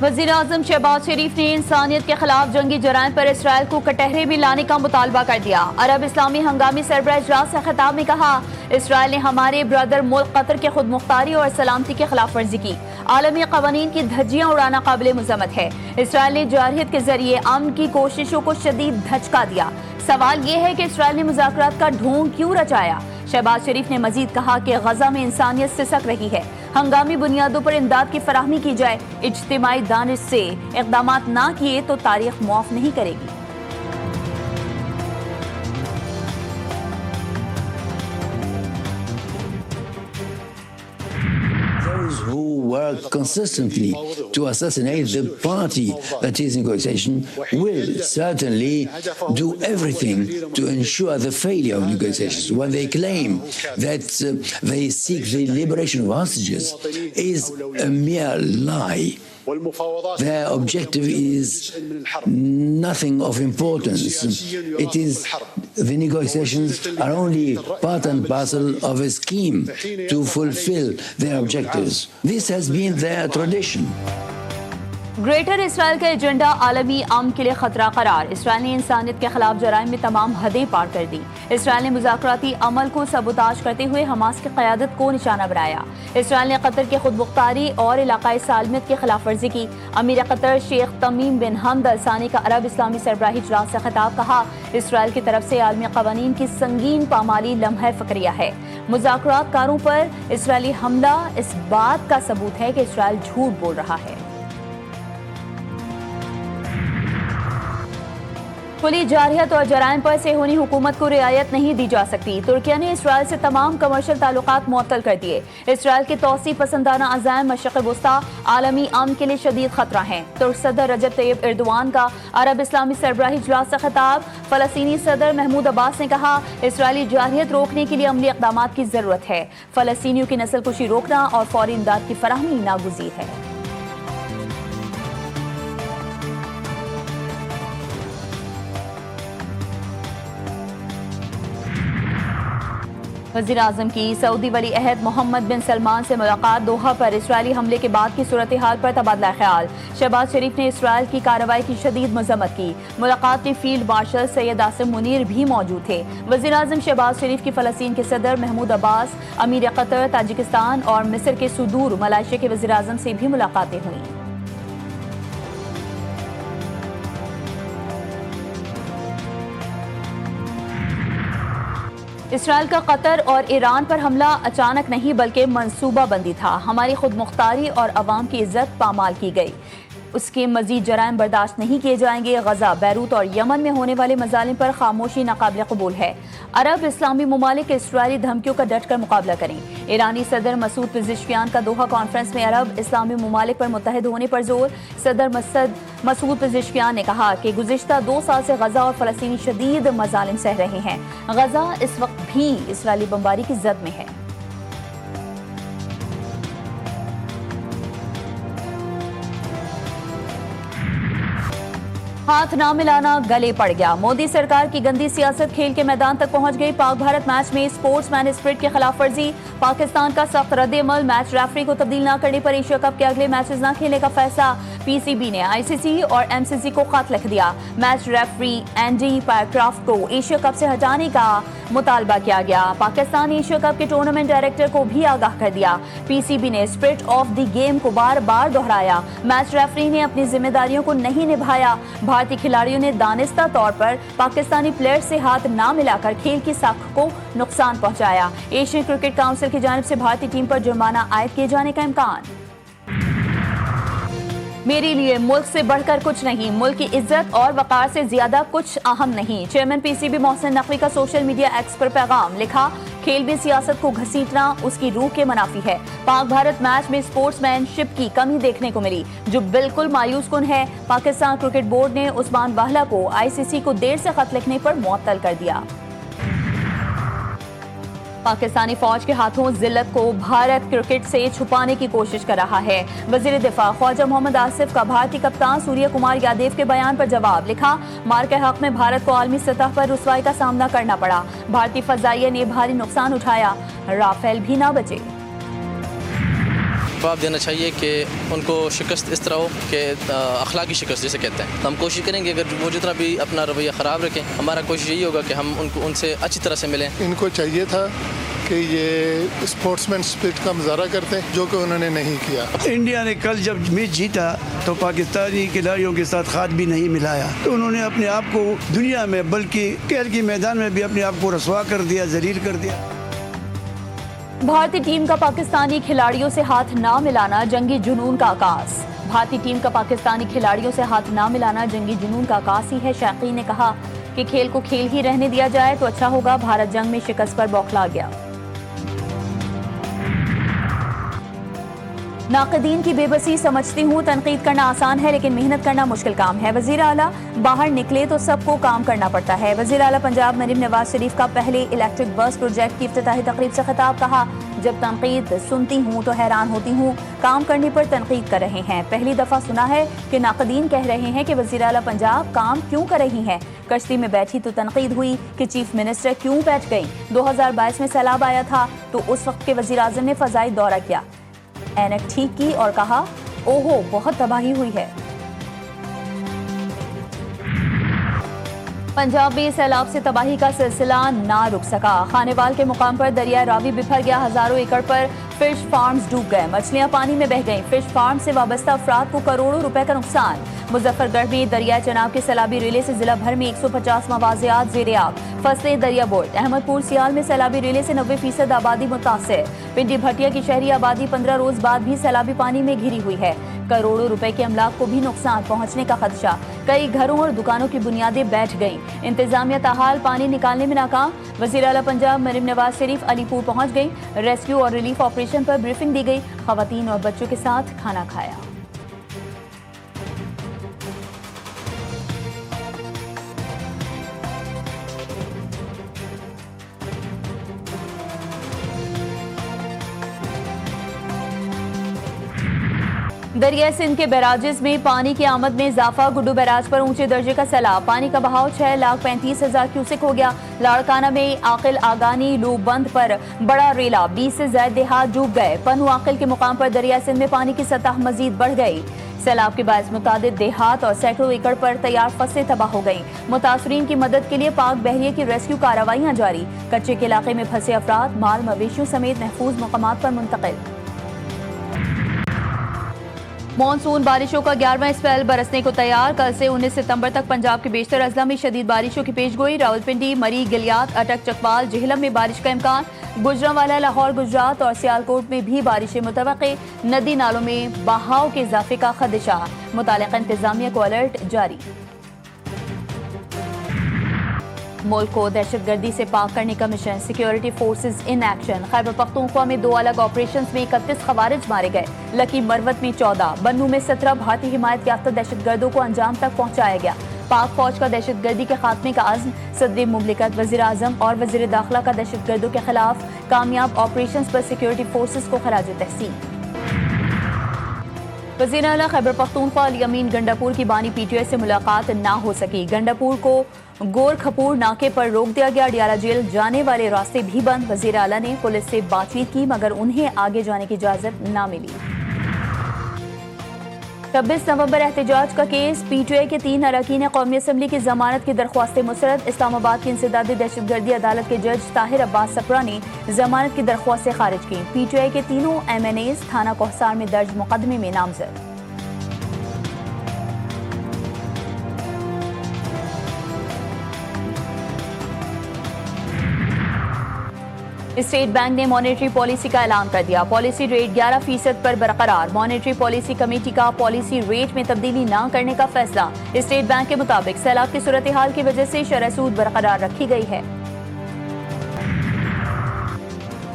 وزیر اعظم شہباز شریف نے انسانیت کے خلاف جنگی جرائم پر اسرائیل کو کٹہرے میں لانے کا مطالبہ کر دیا۔ عرب اسلامی ہنگامی سربراہ اجلاس سے خطاب میں کہا، اسرائیل نے ہمارے برادر ملک قطر کے خود مختاری اور سلامتی کی خلاف ورزی کی۔ عالمی قوانین کی دھجیاں اڑانا قابل مذمت ہے۔ اسرائیل نے جارحیت کے ذریعے امن کی کوششوں کو شدید دھچکا دیا۔ سوال یہ ہے کہ اسرائیل نے مذاکرات کا ڈھونگ کیوں رچایا؟ شہباز شریف نے مزید کہا کہ غزہ میں انسانیت سسک رہی ہے، ہنگامی بنیادوں پر امداد کی فراہمی کی جائے، اجتماعی دانش سے اقدامات نہ کیے تو تاریخ معاف نہیں کرے گی۔ Who work consistently to assassinate the party that is in negotiation will certainly do everything to ensure the failure of negotiations. When they claim that they seek the liberation of hostages is a mere lie. Their objective is nothing of importance. It is the negotiations are only part and parcel of a scheme to fulfill their objectives. This has been their tradition. Greater Israel کا agenda عالمی امن کے لیے خطرہ قرار۔ اسرائیل نے انسانیت کے خلاف جرائم میں تمام حدیں پار کر دی۔ اسرائیل نے مذاکراتی عمل کو سبوتاژ کرتے ہوئے حماس کی قیادت کو نشانہ بنایا۔ اسرائیل نے قطر کے خود مختاری اور علاقائی سالمیت کی خلاف ورزی کی۔ امیر قطر شیخ تمیم بن حمد ال ثانی کا عرب اسلامی سربراہی اجلاس سے خطاب، کہا، اسرائیل کی طرف سے عالمی قوانین کی سنگین پامالی لمحہ فکریہ ہے۔ مذاکرات کاروں پر اسرائیلی حملہ اس بات کا ثبوت ہے کہ اسرائیل جھوٹ بول رہا ہے۔ کھلی جارحیت اور جرائم پر صہیونی حکومت کو رعایت نہیں دی جا سکتی۔ ترکیہ نے اسرائیل سے تمام کمرشل تعلقات معطل کر دیے۔ اسرائیل کے توسیع پسندانہ عزائم مشرق وسطی عالمی امن کے لیے شدید خطرہ ہیں۔ ترک صدر رجب طیب ایردوان کا عرب اسلامی سربراہی اجلاس سے خطاب۔ فلسطینی صدر محمود عباس نے کہا، اسرائیلی جارحیت روکنے کے لیے عملی اقدامات کی ضرورت ہے۔ فلسطینیوں کی نسل کشی روکنا اور فوری امداد کی فراہمی ناگزیر ہے۔ وزیر اعظم کی سعودی ولی عہد محمد بن سلمان سے ملاقات۔ دوحہ پر اسرائیلی حملے کے بعد کی صورتحال پر تبادلہ خیال۔ شہباز شریف نے اسرائیل کی کارروائی کی شدید مذمت کی۔ ملاقات میں فیلڈ مارشل سید عاصم منیر بھی موجود تھے۔ وزیر اعظم شہباز شریف کی فلسطین کے صدر محمود عباس، امیر قطر، تاجکستان اور مصر کے صدور ملائیشیا کے وزیر اعظم سے بھی ملاقاتیں ہوئیں۔ اسرائیل کا قطر اور ایران پر حملہ اچانک نہیں بلکہ منصوبہ بندی تھا۔ ہماری خود مختاری اور عوام کی عزت پامال کی گئی۔ اس کے مزید جرائم برداشت نہیں کیے جائیں گے۔ غزہ، بیروت اور یمن میں ہونے والے مظالم پر خاموشی ناقابل قبول ہے۔ عرب اسلامی ممالک اسرائیلی دھمکیوں کا ڈٹ کر مقابلہ کریں۔ ایرانی صدر مسعود پزشکیان کا دوحہ کانفرنس میں عرب اسلامی ممالک پر متحد ہونے پر زور۔ صدر مسعود پزشکیان نے کہا کہ گزشتہ 2 سال سے غزہ اور فلسطینی شدید مظالم سہ رہے ہیں۔ غزہ اس وقت بھی اسرائیلی بمباری کی زد میں ہے۔ ہاتھ نہ ملانا گلے پڑ گیا۔ مودی سرکار کی گندی سیاست کھیل کے میدان تک پہنچ گئی۔ پاک بھارت میچ میں سپورٹس مین اسپرٹ کی خلاف ورزی۔ پاکستان کا سخت رد عمل۔ میچ ریفری کو تبدیل نہ کرنے پر ایشیا کپ کے اگلے میچز نہ کھیلنے کا فیصلہ۔ پی سی بی نے آئی سی سی اور ایم سی سی کو خط لکھ دیا۔ میچ ریفری اینڈی پائرکرافٹ کو ایشیا کپ سے ہٹانے کا مطالبہ کیا گیا۔ پاکستان نے ایشیا کپ کے ٹورنامنٹ ڈائریکٹر کو بھی آگاہ کر دیا۔ پی سی بی نے اسپرٹ آف دی گیم کو بار بار دہرایا۔ میچ ریفری نے اپنی ذمہ داریوں کو نہیں نبھایا۔ بھارتی کھلاڑیوں نے دانستہ طور پر پاکستانی پلیئر سے ہاتھ نہ ملا کر کھیل کی ساکھ کو نقصان پہنچایا۔ ایشین کرکٹ کونسل کی جانب سے بھارتی ٹیم پر جرمانہ عائد کیے جانے کا امکان۔ میرے لیے ملک سے بڑھ کر کچھ نہیں، ملک کی عزت اور وقار سے زیادہ کچھ اہم نہیں۔ Chairman P C B Mohsin Naqvi کا سوشل میڈیا ایکس پر پیغام، لکھا، کھیل میں سیاست کو گھسیٹنا اس کی روح کے منافی ہے۔ پاک بھارت میچ میں سپورٹس مین شپ کی کمی دیکھنے کو ملی جو بالکل مایوس کن ہے۔ پاکستان کرکٹ بورڈ نے عثمان واہلا کو آئی سی سی کو دیر سے خط لکھنے پر معطل کر دیا۔ پاکستانی فوج کے ہاتھوں ذلت کو بھارت کرکٹ سے چھپانے کی کوشش کر رہا ہے۔ وزیر دفاع خواجہ محمد آصف کا بھارتی کپتان سوریہ کمار یادیو کے بیان پر جواب، لکھا، مار کے حق میں بھارت کو عالمی سطح پر رسوائی کا سامنا کرنا پڑا۔ بھارتی فضائیہ نے بھاری نقصان اٹھایا، رافیل بھی نہ بچے۔ جواب دینا چاہیے کہ ان کو شکست اس طرح ہو کہ اخلاقی شکست جسے کہتے ہیں. ہم کوشش کریں گے اگر وہ جتنا بھی اپنا رویہ خراب رکھیں, ہمارا کوشش یہی ہوگا کہ ہم ان سے اچھی طرح سے ملیں. ان کو چاہیے تھا کہ یہ اسپورٹس مین اسپرٹ کا مظاہرہ کرتے ہیں, جو کہ انہوں نے نہیں کیا. انڈیا نے کل جب میچ جیتا تو پاکستانی کھلاڑیوں کے ساتھ ہاتھ بھی نہیں ملایا, تو انہوں نے اپنے آپ کو دنیا میں بلکہ کھیل کے میدان میں بھی اپنے آپ کو رسوا کر دیا, ذلیل کر دیا. بھارتی ٹیم کا پاکستانی کھلاڑیوں سے ہاتھ نہ ملانا جنگی جنون کا عکاس. بھارتی ٹیم کا پاکستانی کھلاڑیوں سے ہاتھ نہ ملانا جنگی جنون کا عکاس ہی ہے. شائقین نے کہا کہ کھیل کو کھیل ہی رہنے دیا جائے تو اچھا ہوگا. بھارت جنگ میں شکست پر بوکھلا گیا. ناقدین کی بے بسی سمجھتی ہوں, تنقید کرنا آسان ہے لیکن محنت کرنا مشکل کام ہے. وزیر اعلیٰ باہر نکلے تو سب کو کام کرنا پڑتا ہے. وزیر اعلیٰ پنجاب مریم نواز شریف کا پہلے الیکٹرک بس پروجیکٹ کی افتتاحی تقریب سے خطاب. کہا جب تنقید سنتی ہوں تو حیران ہوتی ہوں, کام کرنے پر تنقید کر رہے ہیں. پہلی دفعہ سنا ہے کہ ناقدین کہہ رہے ہیں کہ وزیر اعلیٰ پنجاب کام کیوں کر رہی ہیں. کشتی میں بیٹھی تو تنقید ہوئی کہ چیف منسٹر کیوں بیٹھ گئیں. 2022 میں سیلاب آیا تھا تو اس وقت کے وزیر اعظم نے فضائی دورہ کیا, اینک ٹھیک کی اور کہا اوہو بہت تباہی ہوئی ہے. پنجاب میں سیلاب سے تباہی کا سلسلہ نہ رک سکا. خانیوال کے مقام پر دریائے راوی بکھر گیا. ہزاروں ایکڑ پر فش فارمز ڈوب گئے, مچھلیاں پانی میں بہہ گئیں. فش فارم سے وابستہ افراد کو کروڑوں روپے کا نقصان. مظفر گڑھ میں دریائے چناب کے سیلابی ریلے سے ضلع بھر میں 150 مواضعات زیر آب, فصلیں دریا بورڈ. احمد پور سیال میں سیلابی ریلے سے 90% آبادی متاثر. پنڈی بھٹیا کی شہری آبادی 15 روز بعد بھی سیلابی پانی میں گھری ہوئی ہے. کروڑوں روپے کے املاک کو بھی نقصان پہنچنے کا خدشہ. کئی گھروں اور دکانوں کی بنیادیں بیٹھ گئیں. انتظامیہ تاحال پانی نکالنے میں ناکام. وزیر اعلیٰ پنجاب مریم نواز شریف علی پور پہنچ گئی. ریسکیو اور ریلیف آپریشن پر بریفنگ دی گئی. خواتین اور بچوں کے ساتھ کھانا کھایا. دریائے سندھ کے بیراجز میں پانی کی آمد میں اضافہ. گڈو بیراج پر اونچے درجے کا سیلاب. پانی کا بہاؤ 6,35,000 کیوسک ہو گیا. لاڑکانہ میں عاقل آگانی لو بند پر بڑا ریلا. 20 سے زائد دیہات ڈوب گئے. پنو عاقل کے مقام پر دریائے سندھ میں پانی کی سطح مزید بڑھ گئی. سیلاب کے باعث متعدد دیہات اور سینکڑوں ایکڑ پر تیار فصلیں تباہ ہو گئیں. متاثرین کی مدد کے لیے پاک بحریے کی ریسکیو کارروائیاں جاری. کچے کے علاقے میں پھنسے افراد مال مویشیوں سمیت محفوظ مقامات پر منتقل. مانسون بارشوں کا 11واں اسپیل برسنے کو تیار. کل سے 19 ستمبر تک پنجاب کے بیشتر اضلاع میں شدید بارشوں کی پیش گوئی. راولپنڈی, مری, گلیات, اٹک, چکوال, جہلم میں بارش کا امکان. گوجرانوالا, لاہور, گجرات اور سیالکوٹ میں بھی بارشیں متوقع. ندی نالوں میں بہاؤ کے اضافے کا خدشہ. متعلقہ انتظامیہ کو الرٹ جاری. ملک کو دہشت گردی سے پاک کرنے کا mission. Security forces in action. Khyber Pakhtunkhwa میں 2 الگ آپریشنز میں 31 خوارج مارے گئے. لکی مروت میں 14, بنو میں 17 بھارتی حمایت یافتہ دہشت گردوں کو انجام تک پہنچایا گیا. پاک فوج کا دہشت گردی کے خاتمے کا عزم. صدر مملکت, وزیر اعظم اور وزیر داخلہ کا دہشت گردوں کے خلاف کامیاب آپریشنز پر سیکیورٹی فورسز کو خراج تحسین. وزیر اعلیٰ خیبر پختونخوا علی امین گنڈاپور کی بانی پی ٹی آئی سے ملاقات نہ ہو سکی. گنڈاپور کو گور کھپور ناکے پر روک دیا گیا. ڈیالہ جیل جانے والے راستے بھی بند. وزیر اعلیٰ نے پولیس سے بات چیت کی مگر انہیں آگے جانے کی اجازت نہ ملی. 26 نومبر احتجاج کا کیس. پی ٹی آئی کے 3 اراکین قومی اسمبلی کی ضمانت کی درخواستیں مسترد. اسلام آباد کی انسدادی دہشت گردی عدالت کے جج طاہر عباس سپرا نے ضمانت کی درخواستیں خارج کی. پی ٹی آئی کے تینوں ایم این ایز تھانہ کوہسار میں درج مقدمے میں نامزد. اسٹیٹ بینک نے مانیٹری پالیسی کا اعلان کر دیا. پالیسی ریٹ 11% پر برقرار. مانیٹری پالیسی کمیٹی کا پالیسی ریٹ میں تبدیلی نہ کرنے کا فیصلہ. اسٹیٹ بینک کے مطابق سیلاب کی صورتحال کی وجہ سے شرح سود برقرار رکھی گئی ہے.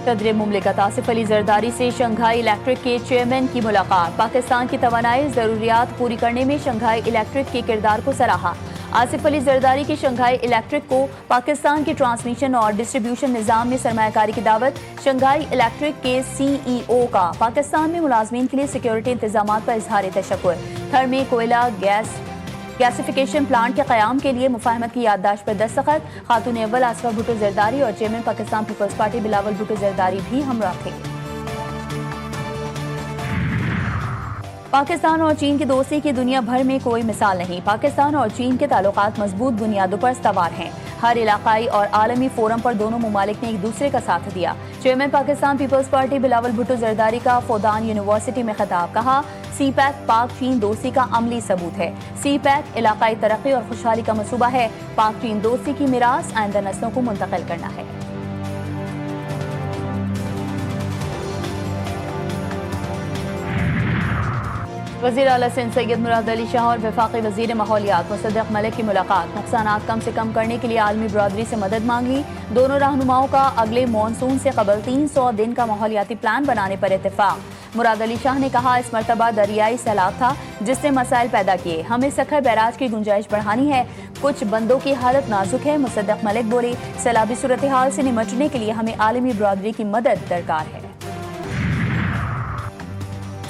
صدر مملکت آصف علی زرداری سے شنگھائی الیکٹرک کے چیئرمین کی ملاقات. پاکستان کی توانائی ضروریات پوری کرنے میں شنگھائی الیکٹرک کے کردار کو سراہا. آصف علی زرداری کی شنگھائی الیکٹرک کو پاکستان کے ٹرانسمیشن اور ڈسٹریبیوشن نظام میں سرمایہ کاری کی دعوت. شنگھائی الیکٹرک کے سی ای او کا پاکستان میں ملازمین کے لیے سیکیورٹی انتظامات پر اظہار تشکر. تھر میں کوئلہ گیسیفیکیشن پلانٹ کے قیام کے لیے مفاہمت کی یادداشت پر دستخط. خاتون اول آصفہ بھٹو زرداری اور چیئرمین پاکستان پیپلز پارٹی بلاول بھٹو زرداری بھی ہمراہ تھے. پاکستان اور چین کی دوستی کی دنیا بھر میں کوئی مثال نہیں. پاکستان اور چین کے تعلقات مضبوط بنیادوں پر استوار ہیں. ہر علاقائی اور عالمی فورم پر دونوں ممالک نے ایک دوسرے کا ساتھ دیا. چیئرمین پاکستان پیپلز پارٹی بلاول بھٹو زرداری کا فودان یونیورسٹی میں خطاب. کہا سی پیک پاک چین دوستی کا عملی ثبوت ہے. سی پیک علاقائی ترقی اور خوشحالی کا منصوبہ ہے. پاک چین دوستی کی میراث آئندہ نسلوں کو منتقل کرنا ہے. وزیر اعلیٰ سندھ سید مراد علی شاہ اور وفاقی وزیر ماحولیات مصدق ملک کی ملاقات. نقصانات کم سے کم کرنے کے لیے عالمی برادری سے مدد مانگ لی. دونوں رہنماؤں کا اگلے مانسون سے قبل 300 دن کا ماحولیاتی پلان بنانے پر اتفاق. مراد علی شاہ نے کہا اس مرتبہ دریائی سیلاب تھا جس نے مسائل پیدا کیے. ہمیں سکھر بیراج کی گنجائش بڑھانی ہے. کچھ بندوں کی حالت نازک ہے. مصدق ملک بولے سیلابی صورتحال سے نمٹنے کے لیے ہمیں عالمی برادری کی مدد درکار ہے.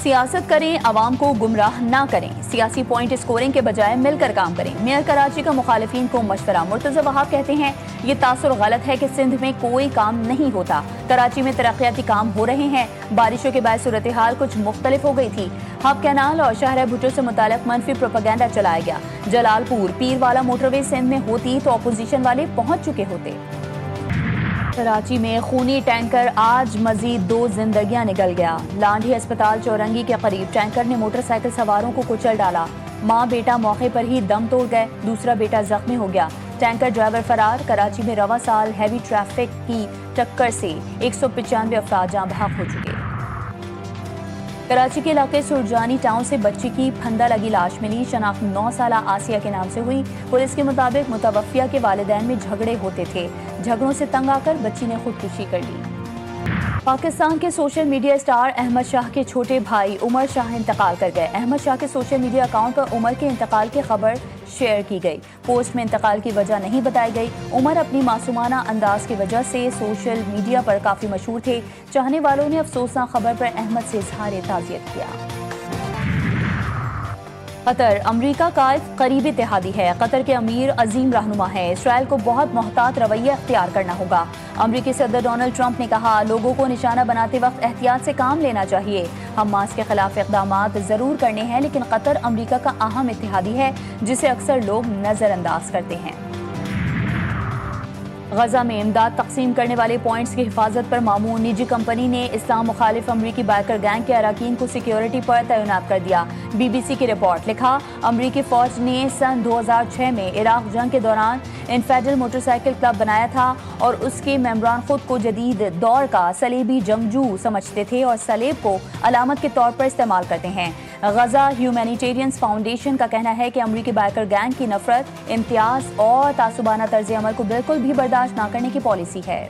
سیاست کریں عوام کو گمراہ نہ کریں. سیاسی پوائنٹ اسکورنگ کے بجائے مل کر کام کریں. میئر کراچی کا مخالفین کو مشورہ. مرتضی وہاب کہتے ہیں یہ تاثر غلط ہے کہ سندھ میں کوئی کام نہیں ہوتا. کراچی میں ترقیاتی کام ہو رہے ہیں. بارشوں کے باعث صورتحال کچھ مختلف ہو گئی تھی. ہب کینال اور شاہراہ بھٹو سے متعلق منفی پروپیگنڈا چلایا گیا. جلال پور پیر والا موٹر وے سندھ میں ہوتی تو اپوزیشن والے پہنچ چکے ہوتے. کراچی میں خونی ٹینکر آج مزید 2 زندگیاں نکل گیا. لانڈھی اسپتال چورنگی کے قریب ٹینکر نے موٹر سائیکل سواروں کو کچل ڈالا. ماں بیٹا موقع پر ہی دم توڑ گئے. دوسرا بیٹا زخمی ہو گیا. ٹینکر ڈرائیور فرار. کراچی میں رواں سال ہیوی ٹریفک کی ٹکر سے 195 افراد جاں بحق ہو چکے. کراچی کے علاقے سرجانی ٹاؤن سے بچی کی پھندہ لگی لاش ملی. شناخت 9 سالہ آسیہ کے نام سے ہوئی. پولیس کے مطابق متوفیہ کے والدین میں جھگڑے ہوتے تھے. جھگڑوں سے تنگ آ کر بچی نے خودکشی کر لی. پاکستان کے social media star Ahmad Shah کے چھوٹے بھائی عمر شاہ انتقال کر گئے. احمد شاہ کے سوشل میڈیا اکاؤنٹ پر عمر کے انتقال کی خبر شیئر کی گئی. پوسٹ میں انتقال کی وجہ نہیں بتائی گئی. عمر اپنی معصومانہ انداز کی وجہ سے سوشل میڈیا پر کافی مشہور تھے. چاہنے والوں نے افسوسناک خبر پر احمد سے اظہار تعزیت کیا. قطر امریکہ کا ایک قریبی اتحادی ہے. قطر کے امیر عظیم رہنما ہیں. اسرائیل کو بہت محتاط رویہ اختیار کرنا ہوگا. امریکی صدر ڈونلڈ ٹرمپ نے کہا لوگوں کو نشانہ بناتے وقت احتیاط سے کام لینا چاہیے. حماس کے خلاف اقدامات ضرور کرنے ہیں لیکن قطر امریکہ کا اہم اتحادی ہے جسے اکثر لوگ نظر انداز کرتے ہیں. غزہ میں امداد تقسیم کرنے والے پوائنٹس کی حفاظت پر مامور نجی کمپنی نے اسلام مخالف امریکی بائیکر گینگ کے اراکین کو سیکیورٹی پر تعینات کر دیا. بی بی سی کی رپورٹ. لکھا امریکی فوج نے سن 2006 میں عراق جنگ کے دوران انفیڈل موٹر سائیکل کلب بنایا تھا اور اس کے ممبران خود کو جدید دور کا صلیبی جنگجو سمجھتے تھے اور صلیب کو علامت کے طور پر استعمال کرتے ہیں. غزہ ہیومینیٹیرینز فاؤنڈیشن کا کہنا ہے کہ امریکی بائیکر گینگ کی نفرت، امتیاز اور تعصبانہ طرز عمل کو بالکل بھی برداشت نہ کرنے کی پالیسی ہے.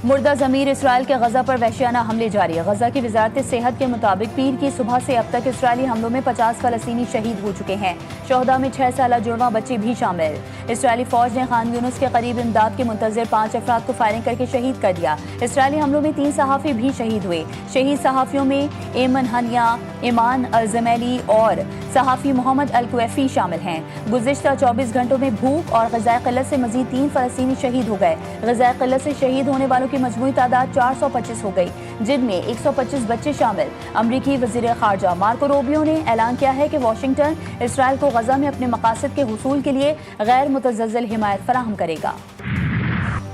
مردہ ضمیر اسرائیل کے غزہ پر وحشیانہ حملے جاری. غزہ کی وزارت صحت کے مطابق پیر کی صبح سے اب تک اسرائیلی حملوں میں 50 فلسطینی شہید ہو چکے ہیں. شہداء میں 6 سالہ جڑواں بچے بھی شامل. اسرائیلی فوج نے خان یونس کے قریب امداد کے منتظر 5 افراد کو فائرنگ کر کے شہید کر دیا. اسرائیلی حملوں میں 3 صحافی بھی شہید ہوئے. شہید صحافیوں میں ایمن ہنیا، ایمان الزمیلی اور صحافی محمد الکویفی شامل ہیں. گزشتہ 24 گھنٹوں میں بھوک اور غذائی قلت سے مزید 3 فلسطینی شہید ہو گئے. غذائی قلت سے شہید ہونے والوں کی مجموعی تعداد 425 ہو گئی جن میں 125 بچے شامل. امریکی وزیر خارجہ مارکو روبیو نے اعلان کیا ہے کہ واشنگٹن اسرائیل کو غزہ میں اپنے مقاصد کے حصول کے لیے غیر متزلزل حمایت فراہم کرے گا.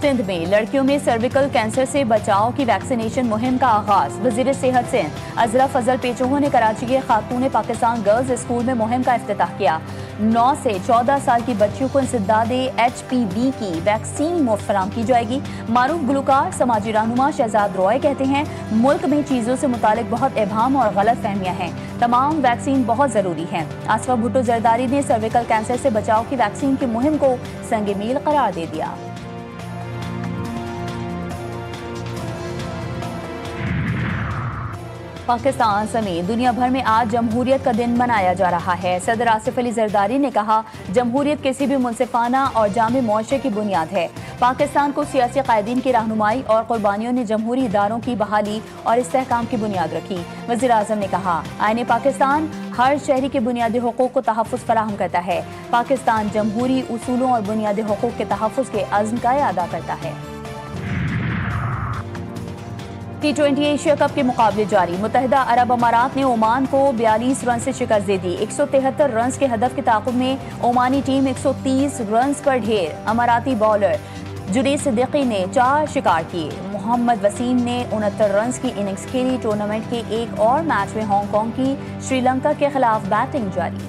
سندھ میں لڑکیوں میں سرویکل کینسر سے بچاؤ کی ویکسینیشن مہم کا آغاز. وزیر صحت سندھ اضرا فضل پیچوہو نے کراچی کے خاتون پاکستان گرلز اسکول میں مہم کا افتتاح کیا. 9 سے 14 سال کی بچیوں کو انسداد HPV کی ویکسین مفت فراہم کی جائے گی. معروف گلوکار سماجی رہنما شہزاد روئے کہتے ہیں ملک میں چیزوں سے متعلق بہت ابہام اور غلط فہمیاں ہیں. تمام ویکسین بہت ضروری ہیں. آصفہ بھٹو زرداری نے سرویکل کینسر سے بچاؤ کی ویکسین کی مہم کو سنگ میل قرار دے دیا. پاکستان سمیت دنیا بھر میں آج جمہوریت کا دن منایا جا رہا ہے. صدر آصف علی زرداری نے کہا جمہوریت کسی بھی منصفانہ اور جامع معاشرے کی بنیاد ہے. پاکستان کو سیاسی قائدین کی رہنمائی اور قربانیوں نے جمہوری اداروں کی بحالی اور استحکام کی بنیاد رکھی. وزیر اعظم نے کہا آئین پاکستان ہر شہری کے بنیادی حقوق کو تحفظ فراہم کرتا ہے. پاکستان جمہوری اصولوں اور بنیادی حقوق کے تحفظ کے عزم کا اعادہ کرتا ہے. T20 ایشیا کپ کے مقابلے جاری. متحدہ عرب امارات نے عمان کو 42 رن سے شکست دے دی. 173 رنز کے ہدف کے تعاقب میں عمانی ٹیم 130 رنز پر ڈھیر. اماراتی بالر جنید صدیقی نے 4 شکار کیے. محمد وسیم نے 69 رنز کی اننگز کھیلی. ٹورنامنٹ کے ایک اور میچ میں ہانگ کانگ کی شری لنکا کے خلاف بیٹنگ جاری.